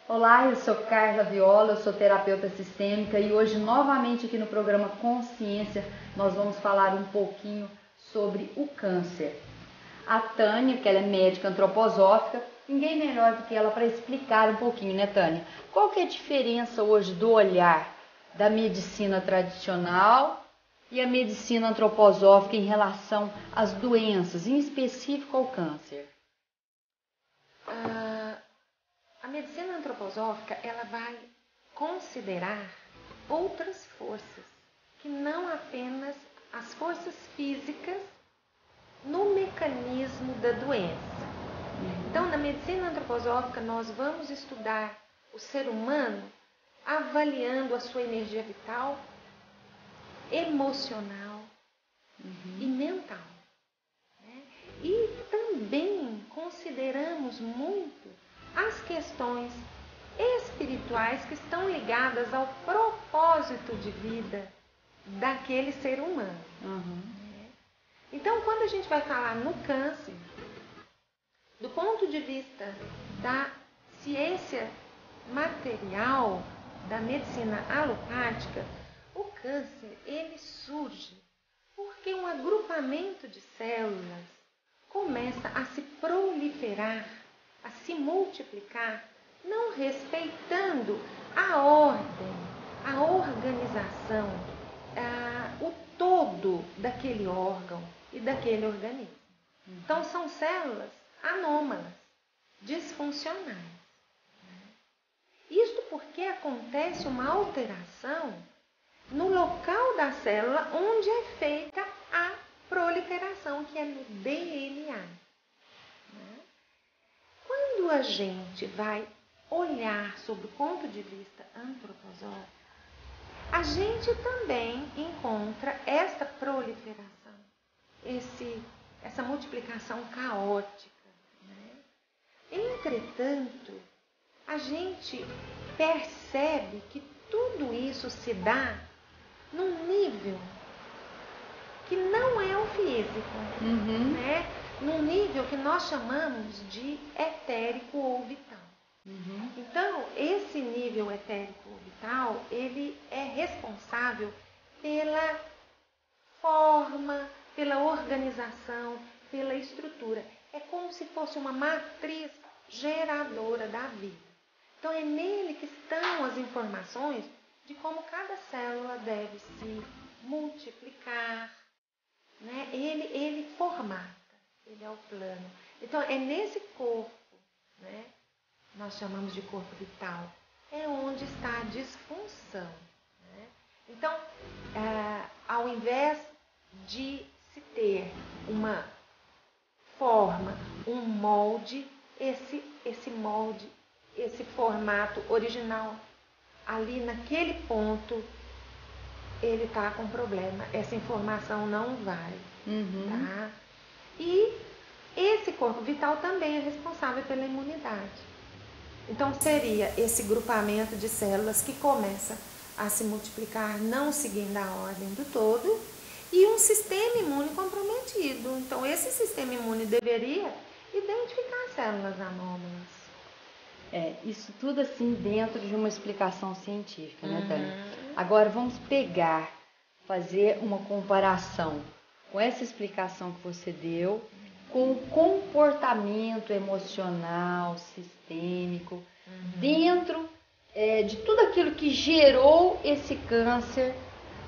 Olá, eu sou Carla Viola, eu sou terapeuta sistêmica e hoje novamente aqui no programa Consciência nós vamos falar um pouquinho sobre o câncer. A Tânia, que ela é médica antroposófica, ninguém melhor do que ela para explicar um pouquinho, né, Tânia? Qual que é a diferença hoje do olhar da medicina tradicional e a medicina antroposófica em relação às doenças, em específico ao câncer? A medicina antroposófica ela vai considerar outras forças, que não apenas as forças físicas no mecanismo da doença. Então, na medicina antroposófica, nós vamos estudar o ser humano avaliando a sua energia vital, emocional e mental. E também consideramos muito as questões espirituais que estão ligadas ao propósito de vida daquele ser humano. Então, quando a gente vai falar no câncer, do ponto de vista da ciência material, da medicina alopática, o câncer ele surge porque um agrupamento de células começa a se proliferar, a se multiplicar, não respeitando a ordem, a organização, o todo daquele órgão e daquele organismo. Então, são células anômalas, disfuncionais. Isto porque acontece uma alteração no local da célula onde é feita a proliferação, que é no DNA. Quando a gente vai olhar sob o ponto de vista antroposófico, a gente também encontra essa proliferação, essa multiplicação caótica. Entretanto, a gente percebe que tudo isso se dá num nível que não é o físico, num nível que nós chamamos de etérico ou vital. Então, esse nível etérico ou vital, ele é responsável pela forma, pela organização, pela estrutura. É como se fosse uma matriz geradora da vida. Então, é nele que estão as informações de como cada célula deve se multiplicar. Ele formata, ele é o plano. Então, é nesse corpo, nós chamamos de corpo vital, é onde está a disfunção. Então, ao invés de se ter uma forma, um molde, esse molde, esse formato original, ali naquele ponto, ele está com problema. Essa informação não vai. Tá? E esse corpo vital também é responsável pela imunidade. Então, seria esse grupamento de células que começa a se multiplicar, não seguindo a ordem do todo, e um sistema imune comprometido. Então, esse sistema imune deveria identificar as células anômalas. Isso tudo assim dentro de uma explicação científica, né, Tânia? Agora vamos fazer uma comparação com essa explicação que você deu, com o comportamento emocional, sistêmico, dentro de tudo aquilo que gerou esse câncer,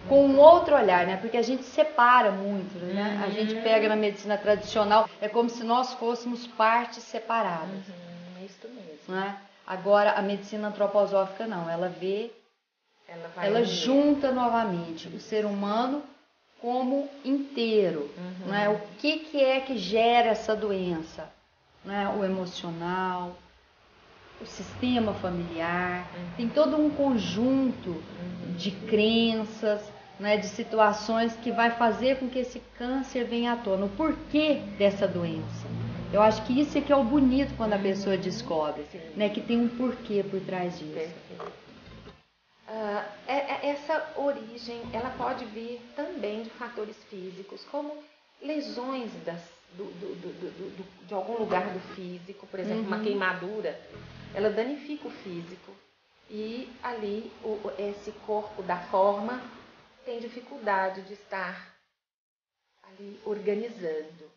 com um outro olhar, né? Porque a gente separa muito, né? A gente pega na medicina tradicional, é como se nós fôssemos partes separadas. Isso mesmo. Né? Agora, a medicina antroposófica não, ela junta novamente o ser humano como inteiro. Né? O que é que gera essa doença? Né? O emocional, o sistema familiar, tem todo um conjunto de crenças, né, de situações que vai fazer com que esse câncer venha à tona. O porquê dessa doença? Eu acho que isso é que é o bonito quando a pessoa descobre, né, que tem um porquê por trás disso. Essa origem, ela pode vir também de fatores físicos, como lesões de algum lugar do físico, por exemplo, uma queimadura, ela danifica o físico. E ali esse corpo da forma tem dificuldade de estar ali organizando.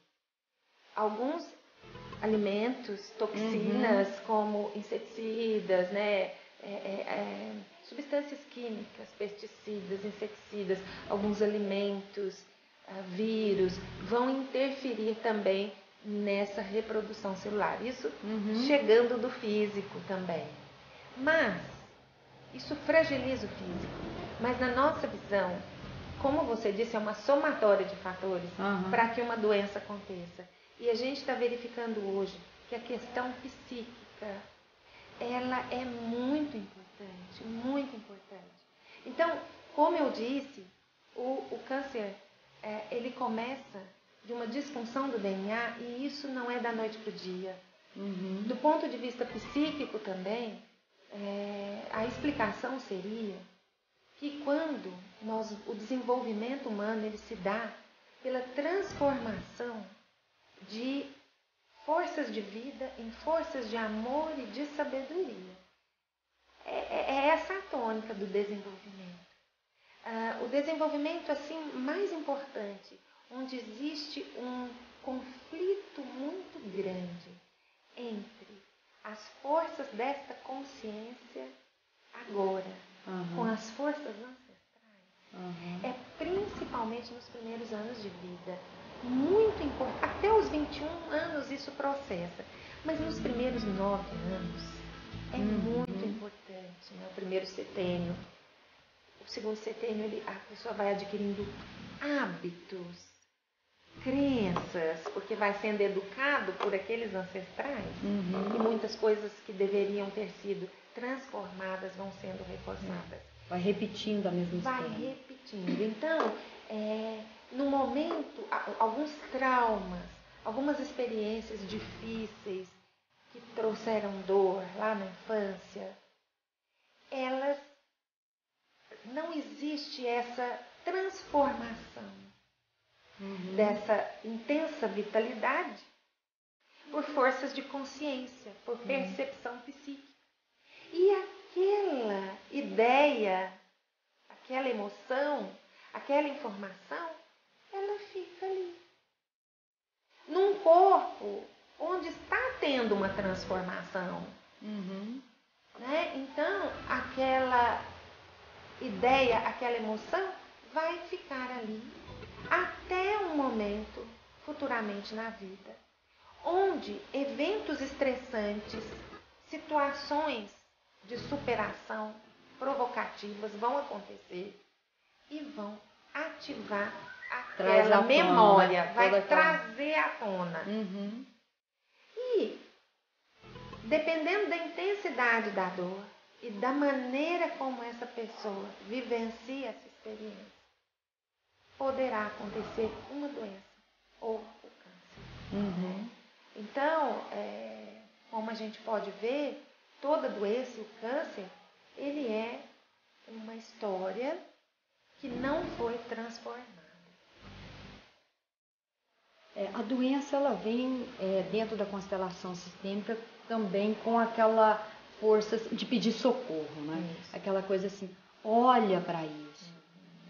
Alguns alimentos, toxinas como inseticidas, né? Substâncias químicas, pesticidas, inseticidas, alguns alimentos, vírus, vão interferir também nessa reprodução celular. Isso chegando do físico também. Mas isso fragiliza o físico. Mas na nossa visão, como você disse, é uma somatória de fatores para que uma doença aconteça. E a gente está verificando hoje que a questão psíquica, ela é muito importante, muito importante. Então, como eu disse, o câncer, ele começa de uma disfunção do DNA e isso não é da noite para o dia. Do ponto de vista psíquico também, a explicação seria que quando o desenvolvimento humano ele se dá pela transformação de forças de vida em forças de amor e de sabedoria. É essa a tônica do desenvolvimento. O desenvolvimento assim mais importante, onde existe um conflito muito grande entre as forças desta consciência agora com as forças ancestrais, é principalmente nos primeiros anos de vida. Muito importante. Até os 21 anos isso processa. Mas nos primeiros 9 anos é muito importante. Né? O primeiro setênio. O segundo setênio, a pessoa vai adquirindo hábitos, crenças, porque vai sendo educado por aqueles ancestrais. E muitas coisas que deveriam ter sido transformadas vão sendo reforçadas. Vai repetindo a mesma história. Vai repetindo. Então, no momento, alguns traumas, algumas experiências difíceis que trouxeram dor lá na infância, elas não existe essa transformação dessa intensa vitalidade por forças de consciência, por percepção psíquica. E aquela ideia, aquela emoção, aquela informação, ela fica ali. Num corpo onde está tendo uma transformação. Né? Então, aquela ideia, aquela emoção vai ficar ali até um momento, futuramente na vida, onde eventos estressantes, situações de superação provocativas vão acontecer e vão ativar aquela memória, vai trazer à tona. E, dependendo da intensidade da dor e da maneira como essa pessoa vivencia essa experiência, poderá acontecer uma doença ou o câncer. Então, como a gente pode ver, toda doença e o câncer, ele é uma história que não foi transformada. A doença, ela vem dentro da constelação sistêmica também com aquela força de pedir socorro, né? Aquela coisa assim, olha para isso.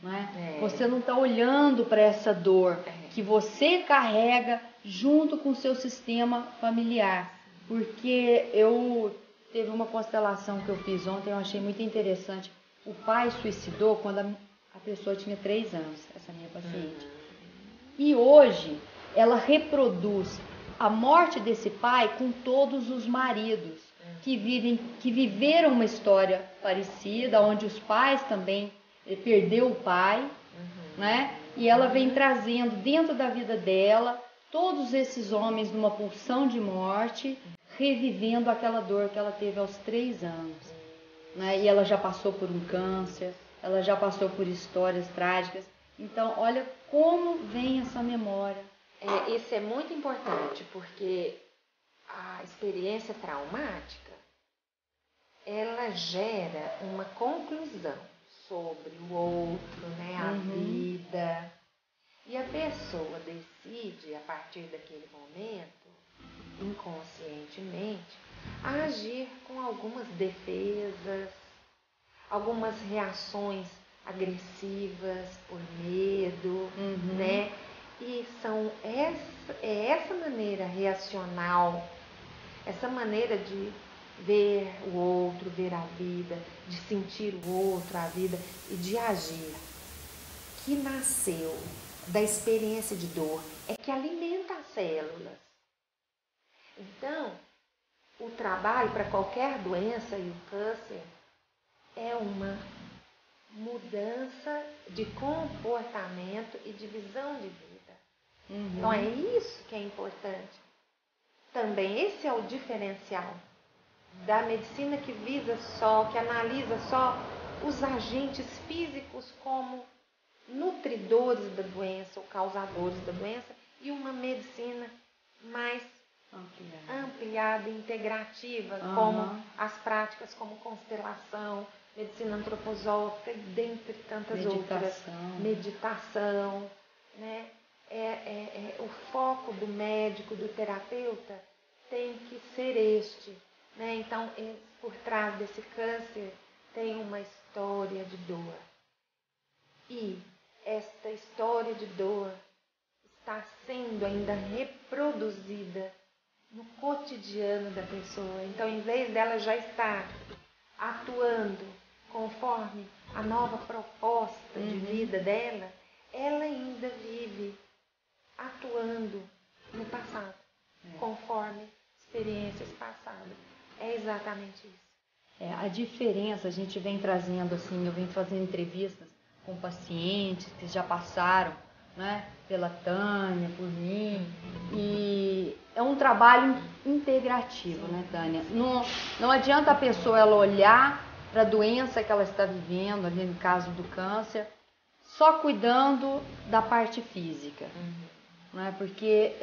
Né? Você não está olhando para essa dor que você carrega junto com o seu sistema familiar. Porque teve uma constelação que eu fiz ontem, eu achei muito interessante. O pai suicidou quando a pessoa tinha 3 anos, essa minha paciente. E hoje ela reproduz a morte desse pai com todos os maridos que viveram uma história parecida, onde os pais também perdeu o pai, né? E ela vem trazendo dentro da vida dela todos esses homens numa pulsão de morte, revivendo aquela dor que ela teve aos 3 anos. Né? E ela já passou por um câncer, ela já passou por histórias trágicas. Então, olha como vem essa memória. Isso é muito importante, porque a experiência traumática, ela gera uma conclusão sobre o outro, né? A vida. E a pessoa decide, a partir daquele momento, inconscientemente, agir com algumas defesas, algumas reações agressivas por medo, né? E essa maneira reacional, essa maneira de ver o outro, ver a vida, de sentir o outro, a vida e de agir, que nasceu da experiência de dor, é que alimenta as células. Então, o trabalho para qualquer doença, e o câncer, é uma mudança de comportamento e de visão de vida. Então, é isso que é importante. Também esse é o diferencial da medicina que visa só, que analisa só os agentes físicos como nutridores da doença ou causadores da doença, e uma medicina mais ampliada, integrativa, como as práticas como constelação, medicina antroposófica e dentre tantas outras. Meditação, né? O foco do médico, do terapeuta, tem que ser este, né? Então, por trás desse câncer tem uma história de dor. E esta história de dor está sendo ainda reproduzida no cotidiano da pessoa. Então, em vez dela já estar atuando conforme a nova proposta de vida dela, ela ainda vive atuando no passado, conforme experiências passadas. É exatamente isso. A diferença, a gente vem trazendo assim, eu venho fazendo entrevistas com pacientes que já passaram, né, pela Tânia, por mim, e é um trabalho integrativo, né, Tânia? Não adianta a pessoa ela olhar para a doença que ela está vivendo, ali no caso do câncer, só cuidando da parte física, né? Porque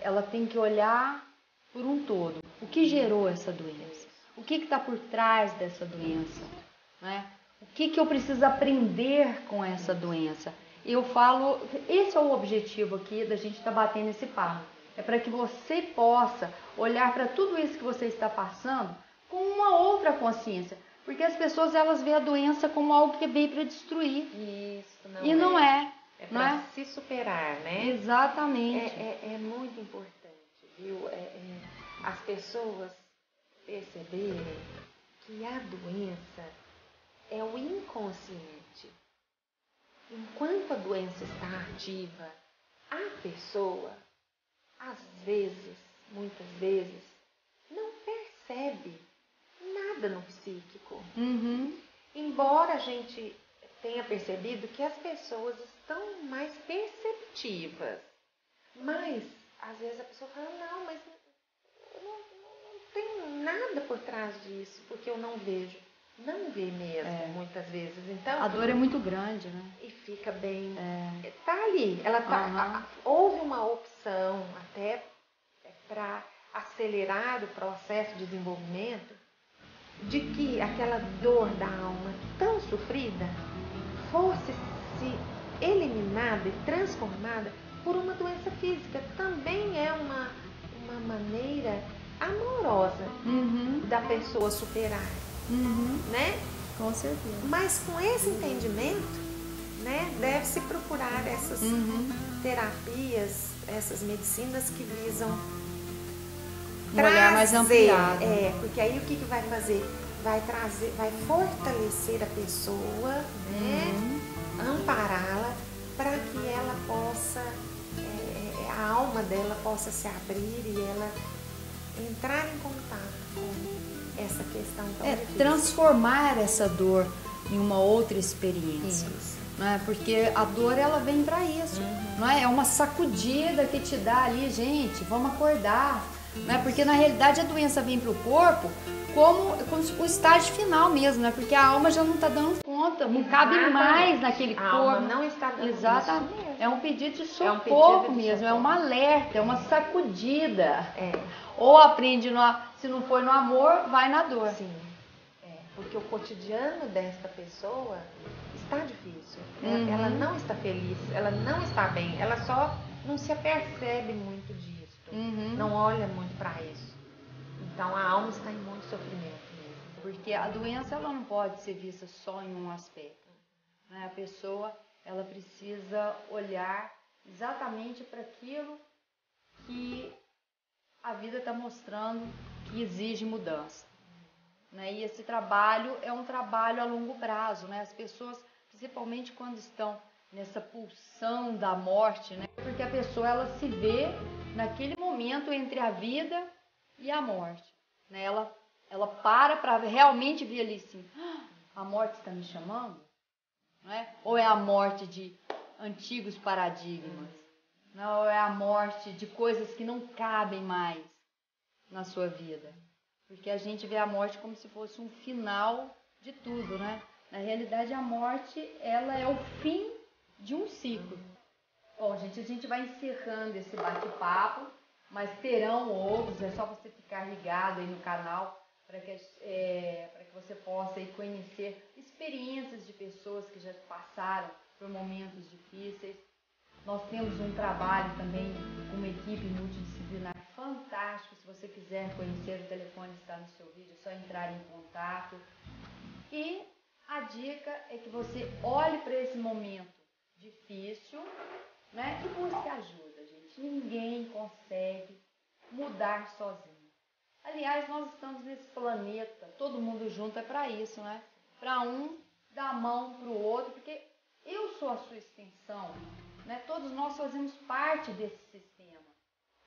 ela tem que olhar por um todo. O que gerou essa doença? O que está por trás dessa doença? Né? O que eu preciso aprender com essa doença? Eu falo, esse é o objetivo aqui da gente estar batendo esse papo. É para que você possa olhar para tudo isso que você está passando com uma outra consciência. Porque as pessoas, elas veem a doença como algo que veio para destruir. Isso, não e não é. É para se superar, né? Exatamente. É muito importante, viu? As pessoas perceberem que a doença é o inconsciente. Enquanto a doença está ativa, a pessoa, às vezes, muitas vezes, não percebe nada no psíquico. Embora a gente tenha percebido que as pessoas estão mais perceptivas, mas às vezes a pessoa fala, não, mas eu não tem nada por trás disso, porque eu não vejo. Não vê mesmo, muitas vezes. Então, a dor é muito grande, né? E fica bem... Tá ali. Ela houve uma opção até para acelerar o processo de desenvolvimento, de que aquela dor da alma tão sofrida fosse se eliminada e transformada por uma doença física. Também é uma maneira amorosa da pessoa superar, né? Com certeza. Mas com esse entendimento, né, deve-se procurar essas terapias, essas medicinas que visam olhar mais ampliado. Porque aí o que vai fazer? Vai fortalecer a pessoa, né? Ampará-la, para que ela possa, a alma dela possa se abrir e ela entrar em contato com essa questão tão difícil. Transformar essa dor em uma outra experiência. Né? Porque a dor, ela vem para isso. Não é? É uma sacudida que te dá ali, gente, vamos acordar. Né? Porque na realidade a doença vem para o corpo como o estágio final mesmo, né? Porque a alma já não está dando conta, não cabe mais naquele corpo. A alma não está dando Exatamente. Isso mesmo. É um pedido de socorro mesmo, é um alerta, é uma sacudida. Ou aprende, se não for no amor, vai na dor. Sim. Porque o cotidiano desta pessoa está difícil, ela não está feliz, ela não está bem, ela só não se apercebe muito disso, não olha muito para isso. Então a alma está em muito sofrimento mesmo. Porque a doença ela não pode ser vista só em um aspecto, né? A pessoa ela precisa olhar exatamente para aquilo que a vida está mostrando que exige mudança, né? E esse trabalho é um trabalho a longo prazo, né? As pessoas, principalmente quando estão nessa pulsão da morte, né? Porque a pessoa ela se vê naquele momento entre a vida e a morte, né? Ela para realmente ver ali assim, a morte está me chamando, né? Ou é a morte de antigos paradigmas, não, ou é a morte de coisas que não cabem mais na sua vida. Porque a gente vê a morte como se fosse um final de tudo, né? Na realidade, a morte, ela é o fim de um ciclo. Bom, gente, a gente vai encerrando esse bate-papo, mas terão outros, é só você ficar ligado aí no canal para que você possa aí conhecer experiências de pessoas que já passaram por momentos difíceis. Nós temos um trabalho também com uma equipe multidisciplinar fantástico. Se você quiser conhecer, o telefone está no seu vídeo, é só entrar em contato. E a dica é que você olhe para esse momento difícil, né? E busque ajuda, gente. Ninguém consegue mudar sozinho. Aliás, nós estamos nesse planeta, todo mundo junto é para isso, né? Para um dar a mão para o outro, porque eu sou a sua extensão, né? Todos nós fazemos parte desse sistema.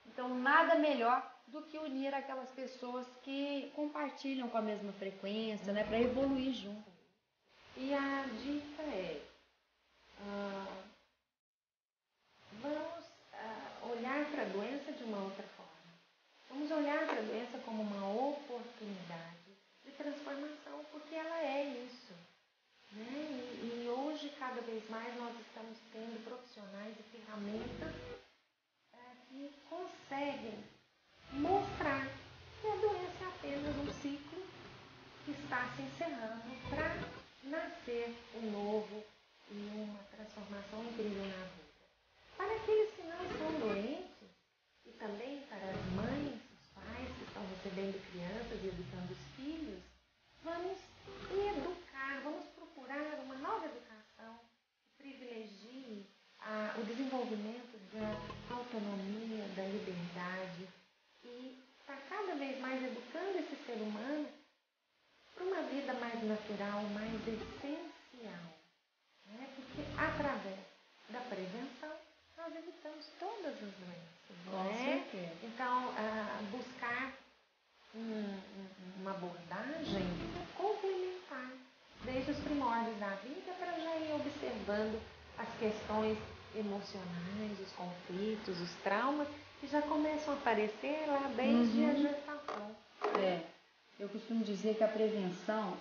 Então, nada melhor do que unir aquelas pessoas que compartilham com a mesma frequência, né? Para evoluir junto. E a dica é, vamos olhar para a doença de uma outra forma. Vamos olhar para a doença como uma oportunidade de transformação, porque ela é isso, né? E hoje, cada vez mais, nós estamos tendo profissionais e ferramentas que conseguem mostrar que a doença é apenas um ciclo que está se encerrando para nascer um novo e uma transformação incrível na vida. Para aqueles que não são doentes, e também para as mães, os pais que estão recebendo crianças e educando os filhos, vamos educar, vamos procurar uma nova educação que privilegie o desenvolvimento da autonomia, da liberdade e está cada vez mais educando esse ser humano para uma vida mais natural, mais essencial, né? Porque através da prevenção nós evitamos todas as doenças, não é? Então, buscar uma abordagem complementar desde os primórdios da vida para já ir observando as questões emocionais, os conflitos, os traumas que já começam a aparecer lá desde a gestação. Eu costumo dizer que a prevenção